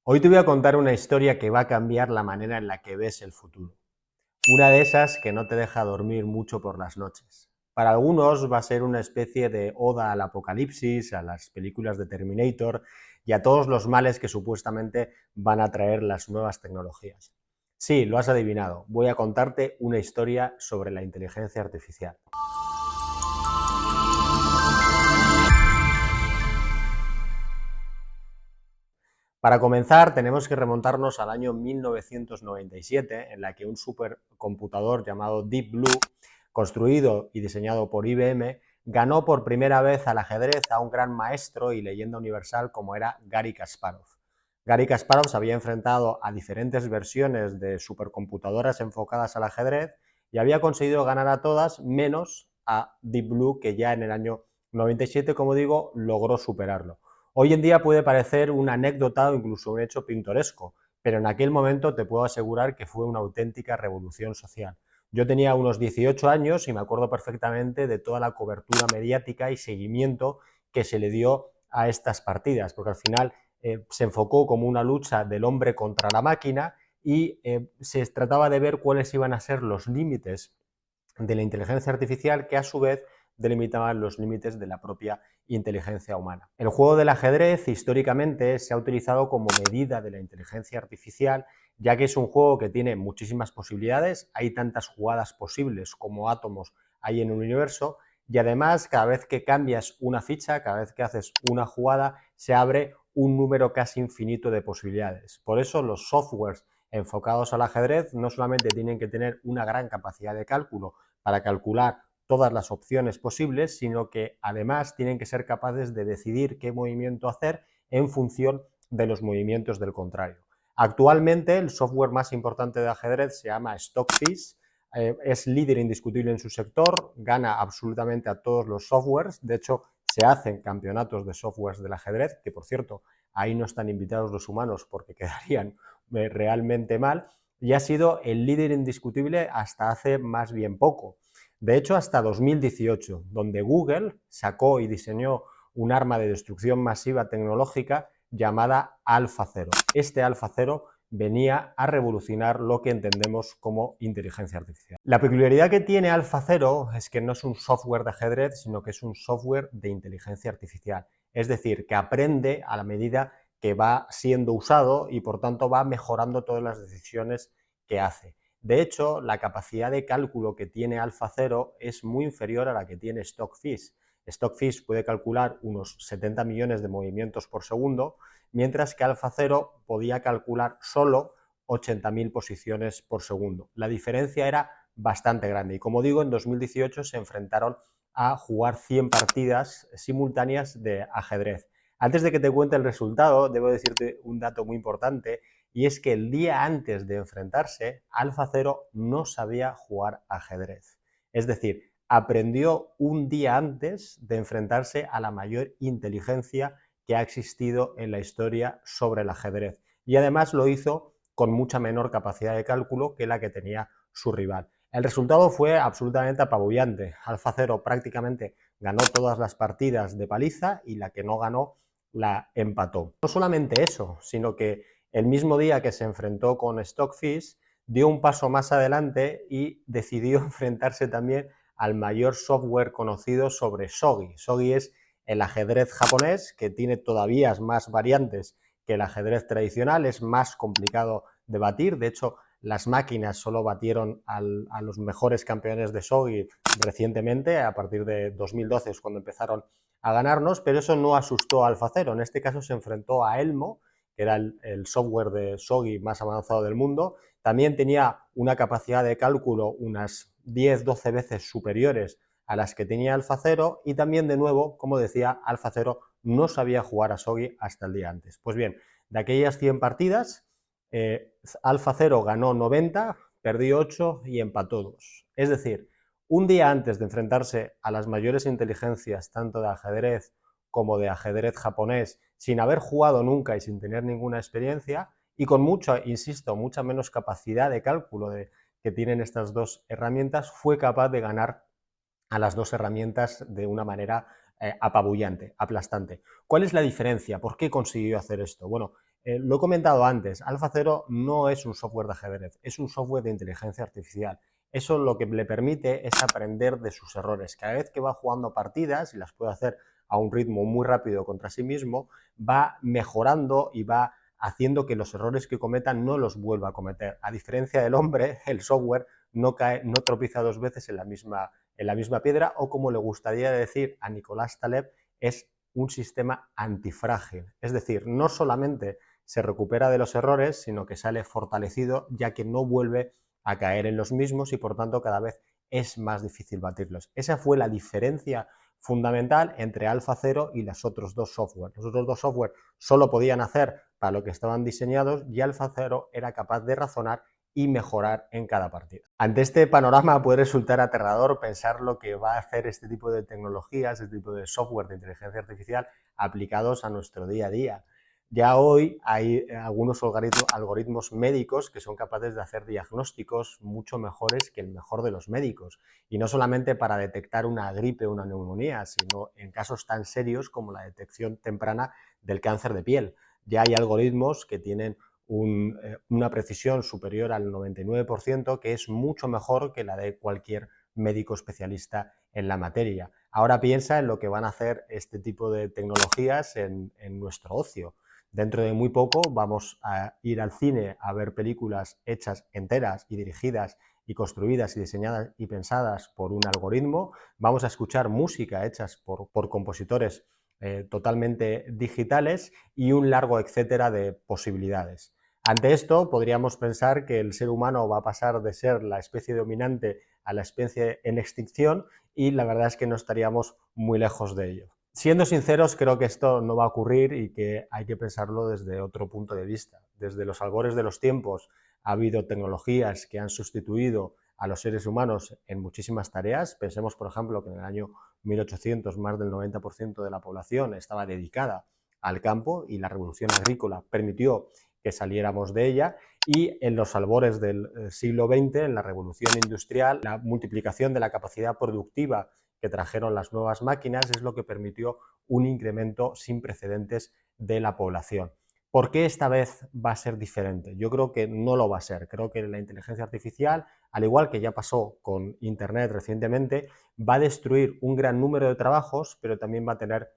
Hoy te voy a contar una historia que va a cambiar la manera en la que ves el futuro. Una de esas que no te deja dormir mucho por las noches. Para algunos va a ser una especie de oda al apocalipsis, a las películas de Terminator y a todos los males que supuestamente van a traer las nuevas tecnologías. Sí, lo has adivinado. Voy a contarte una historia sobre la inteligencia artificial. Para comenzar, tenemos que remontarnos al año 1997, en la que un supercomputador llamado Deep Blue, construido y diseñado por IBM, ganó por primera vez al ajedrez a un gran maestro y leyenda universal como era Garry Kasparov. Garry Kasparov se había enfrentado a diferentes versiones de supercomputadoras enfocadas al ajedrez y había conseguido ganar a todas, menos a Deep Blue, que ya en el año 97, como digo, logró superarlo. Hoy en día puede parecer una anécdota o incluso un hecho pintoresco, pero en aquel momento te puedo asegurar que fue una auténtica revolución social. Yo tenía unos 18 años y me acuerdo perfectamente de toda la cobertura mediática y seguimiento que se le dio a estas partidas, porque al final se enfocó como una lucha del hombre contra la máquina y se trataba de ver cuáles iban a ser los límites de la inteligencia artificial que a su vez delimitaban los límites de la propia inteligencia humana. El juego del ajedrez históricamente se ha utilizado como medida de la inteligencia artificial, ya que es un juego que tiene muchísimas posibilidades, hay tantas jugadas posibles como átomos hay en un universo, y además cada vez que cambias una ficha, cada vez que haces una jugada, se abre un número casi infinito de posibilidades. Por eso los softwares enfocados al ajedrez no solamente tienen que tener una gran capacidad de cálculo para calcular todas las opciones posibles, sino que además tienen que ser capaces de decidir qué movimiento hacer en función de los movimientos del contrario. Actualmente el software más importante de ajedrez se llama Stockfish, es líder indiscutible en su sector, gana absolutamente a todos los softwares, de hecho se hacen campeonatos de softwares del ajedrez, que por cierto ahí no están invitados los humanos porque quedarían realmente mal, y ha sido el líder indiscutible hasta hace más bien poco. De hecho, hasta 2018, donde Google sacó y diseñó un arma de destrucción masiva tecnológica llamada AlphaZero. Este AlphaZero venía a revolucionar lo que entendemos como inteligencia artificial. La peculiaridad que tiene AlphaZero es que no es un software de ajedrez, sino que es un software de inteligencia artificial. Es decir, que aprende a la medida que va siendo usado y por tanto va mejorando todas las decisiones que hace. De hecho, la capacidad de cálculo que tiene AlphaZero es muy inferior a la que tiene Stockfish. Stockfish puede calcular unos 70 millones de movimientos por segundo, mientras que AlphaZero podía calcular solo 80.000 posiciones por segundo. La diferencia era bastante grande y, como digo, en 2018 se enfrentaron a jugar 100 partidas simultáneas de ajedrez. Antes de que te cuente el resultado, debo decirte un dato muy importante, y es que el día antes de enfrentarse, AlphaZero no sabía jugar ajedrez. Es decir, aprendió un día antes de enfrentarse a la mayor inteligencia que ha existido en la historia sobre el ajedrez. Y además lo hizo con mucha menor capacidad de cálculo que la que tenía su rival. El resultado fue absolutamente apabullante. AlphaZero prácticamente ganó todas las partidas de paliza y la que no ganó la empató. No solamente eso, sino que el mismo día que se enfrentó con Stockfish, dio un paso más adelante y decidió enfrentarse también al mayor software conocido sobre Shogi. Shogi es el ajedrez japonés, que tiene todavía más variantes que el ajedrez tradicional, es más complicado de batir. De hecho, las máquinas solo batieron a los mejores campeones de Shogi recientemente, a partir de 2012 es cuando empezaron a ganarnos, pero eso no asustó a AlphaZero. En este caso se enfrentó a Elmo, que era el software de Shogi más avanzado del mundo. También tenía una capacidad de cálculo unas 10-12 veces superiores a las que tenía AlphaZero, y también, de nuevo, como decía, AlphaZero no sabía jugar a Shogi hasta el día antes. Pues bien, de aquellas 100 partidas, AlphaZero ganó 90, perdió 8 y empató 2. Es decir, un día antes de enfrentarse a las mayores inteligencias, tanto de ajedrez como de ajedrez japonés, sin haber jugado nunca y sin tener ninguna experiencia, y con mucha, insisto, mucha menos capacidad de cálculo que tienen estas dos herramientas, fue capaz de ganar a las dos herramientas de una manera apabullante, aplastante. ¿Cuál es la diferencia? ¿Por qué consiguió hacer esto? Bueno, Lo he comentado antes, AlphaZero no es un software de ajedrez, es un software de inteligencia artificial. Eso lo que le permite es aprender de sus errores. Cada vez que va jugando partidas, y las puede hacer a un ritmo muy rápido contra sí mismo, va mejorando y va haciendo que los errores que cometan no los vuelva a cometer. A diferencia del hombre, el software no tropieza dos veces en la misma piedra, o como le gustaría decir a Nicolás Taleb, es un sistema antifrágil. Es decir, no solamente se recupera de los errores, sino que sale fortalecido, ya que no vuelve a caer en los mismos y por tanto cada vez es más difícil batirlos. Esa fue la diferencia fundamental entre AlphaZero y los otros dos software. Los otros dos software solo podían hacer para lo que estaban diseñados y AlphaZero era capaz de razonar y mejorar en cada partida. Ante este panorama puede resultar aterrador pensar lo que va a hacer este tipo de tecnologías, este tipo de software de inteligencia artificial aplicados a nuestro día a día. Ya hoy hay algunos algoritmos médicos que son capaces de hacer diagnósticos mucho mejores que el mejor de los médicos. Y no solamente para detectar una gripe o una neumonía, sino en casos tan serios como la detección temprana del cáncer de piel. Ya hay algoritmos que tienen una precisión superior al 99%, que es mucho mejor que la de cualquier médico especialista en la materia. Ahora piensa en lo que van a hacer este tipo de tecnologías en nuestro ocio. Dentro de muy poco vamos a ir al cine a ver películas hechas enteras y dirigidas y construidas y diseñadas y pensadas por un algoritmo. Vamos a escuchar música hechas por compositores totalmente digitales y un largo etcétera de posibilidades. Ante esto, podríamos pensar que el ser humano va a pasar de ser la especie dominante a la especie en extinción, y la verdad es que no estaríamos muy lejos de ello. Siendo sinceros, creo que esto no va a ocurrir y que hay que pensarlo desde otro punto de vista. Desde los albores de los tiempos ha habido tecnologías que han sustituido a los seres humanos en muchísimas tareas. Pensemos, por ejemplo, que en el año 1800 más del 90% de la población estaba dedicada al campo y la revolución agrícola permitió que saliéramos de ella, y en los albores del siglo XX, en la revolución industrial, la multiplicación de la capacidad productiva que trajeron las nuevas máquinas es lo que permitió un incremento sin precedentes de la población. ¿Por qué esta vez va a ser diferente? Yo creo que no lo va a ser. Creo que la inteligencia artificial, al igual que ya pasó con Internet recientemente, va a destruir un gran número de trabajos, pero también va a tener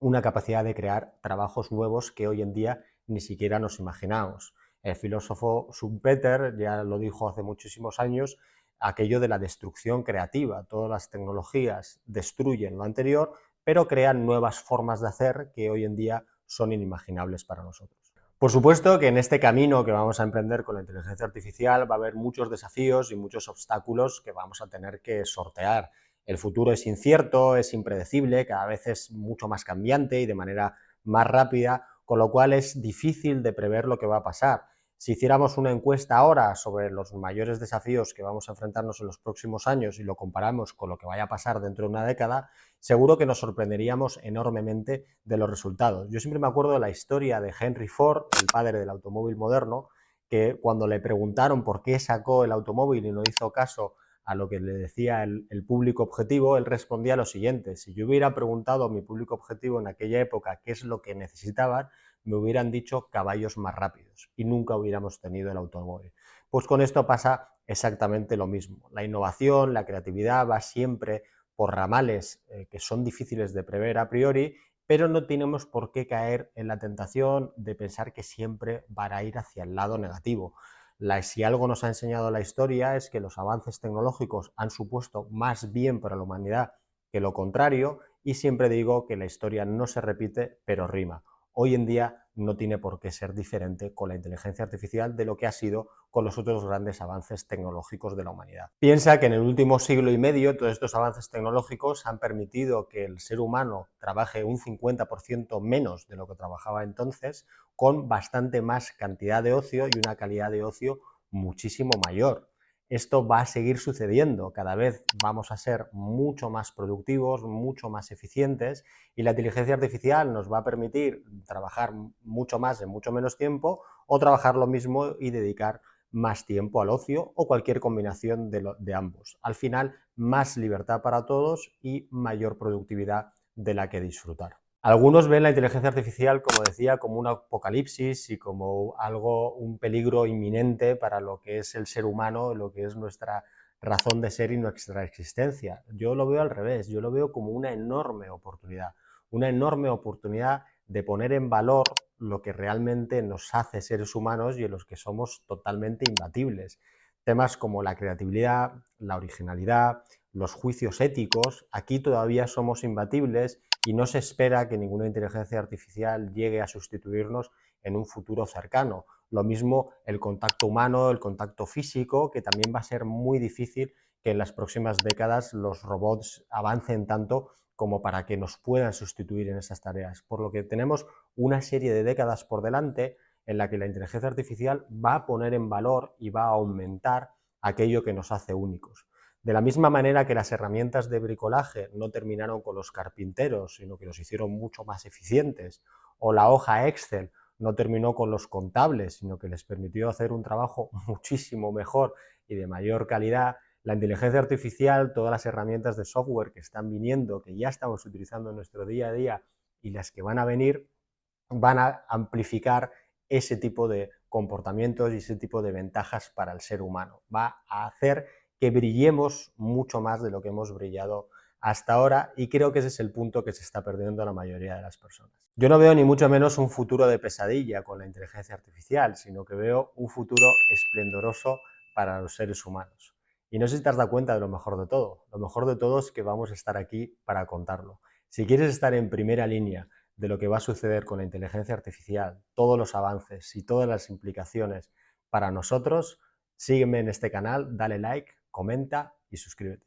una capacidad de crear trabajos nuevos que hoy en día ni siquiera nos imaginamos. El filósofo Schumpeter ya lo dijo hace muchísimos años, aquello de la destrucción creativa. Todas las tecnologías destruyen lo anterior, pero crean nuevas formas de hacer que hoy en día son inimaginables para nosotros. Por supuesto que en este camino que vamos a emprender con la inteligencia artificial va a haber muchos desafíos y muchos obstáculos que vamos a tener que sortear. El futuro es incierto, es impredecible, cada vez es mucho más cambiante y de manera más rápida, con lo cual es difícil de prever lo que va a pasar. Si hiciéramos una encuesta ahora sobre los mayores desafíos que vamos a enfrentarnos en los próximos años y lo comparamos con lo que vaya a pasar dentro de una década, seguro que nos sorprenderíamos enormemente de los resultados. Yo siempre me acuerdo de la historia de Henry Ford, el padre del automóvil moderno, que cuando le preguntaron por qué sacó el automóvil y no hizo caso a lo que le decía el público objetivo, él respondía lo siguiente: si yo hubiera preguntado a mi público objetivo en aquella época qué es lo que necesitaban, me hubieran dicho caballos más rápidos y nunca hubiéramos tenido el automóvil. Pues con esto pasa exactamente lo mismo. La innovación, la creatividad va siempre por ramales que son difíciles de prever a priori, pero no tenemos por qué caer en la tentación de pensar que siempre van a ir hacia el lado negativo. Si algo nos ha enseñado la historia es que los avances tecnológicos han supuesto más bien para la humanidad que lo contrario, y siempre digo que la historia no se repite, pero rima. Hoy en día no tiene por qué ser diferente con la inteligencia artificial de lo que ha sido con los otros grandes avances tecnológicos de la humanidad. Piensa que en el último siglo y medio todos estos avances tecnológicos han permitido que el ser humano trabaje un 50% menos de lo que trabajaba entonces, con bastante más cantidad de ocio y una calidad de ocio muchísimo mayor. Esto va a seguir sucediendo, cada vez vamos a ser mucho más productivos, mucho más eficientes, y la inteligencia artificial nos va a permitir trabajar mucho más en mucho menos tiempo, o trabajar lo mismo y dedicar más tiempo al ocio, o cualquier combinación de ambos. Al final, más libertad para todos y mayor productividad de la que disfrutar. Algunos ven la inteligencia artificial, como decía, como un apocalipsis y como un peligro inminente para lo que es el ser humano, lo que es nuestra razón de ser y nuestra existencia. Yo lo veo al revés, yo lo veo como una enorme oportunidad de poner en valor lo que realmente nos hace seres humanos y en los que somos totalmente imbatibles. Temas como la creatividad, la originalidad, los juicios éticos, aquí todavía somos imbatibles y no se espera que ninguna inteligencia artificial llegue a sustituirnos en un futuro cercano. Lo mismo el contacto humano, el contacto físico, que también va a ser muy difícil que en las próximas décadas los robots avancen tanto como para que nos puedan sustituir en esas tareas. Por lo que tenemos una serie de décadas por delante en la que la inteligencia artificial va a poner en valor y va a aumentar aquello que nos hace únicos. De la misma manera que las herramientas de bricolaje no terminaron con los carpinteros, sino que los hicieron mucho más eficientes, o la hoja Excel no terminó con los contables, sino que les permitió hacer un trabajo muchísimo mejor y de mayor calidad, la inteligencia artificial, todas las herramientas de software que están viniendo, que ya estamos utilizando en nuestro día a día y las que van a venir, van a amplificar ese tipo de comportamientos y ese tipo de ventajas para el ser humano. Va a hacer que brillemos mucho más de lo que hemos brillado hasta ahora y creo que ese es el punto que se está perdiendo la mayoría de las personas. Yo no veo ni mucho menos un futuro de pesadilla con la inteligencia artificial, sino que veo un futuro esplendoroso para los seres humanos. Y no sé si te has dado cuenta de lo mejor de todo. Lo mejor de todo es que vamos a estar aquí para contarlo. Si quieres estar en primera línea de lo que va a suceder con la inteligencia artificial, todos los avances y todas las implicaciones para nosotros, sígueme en este canal, dale like, comenta y suscríbete.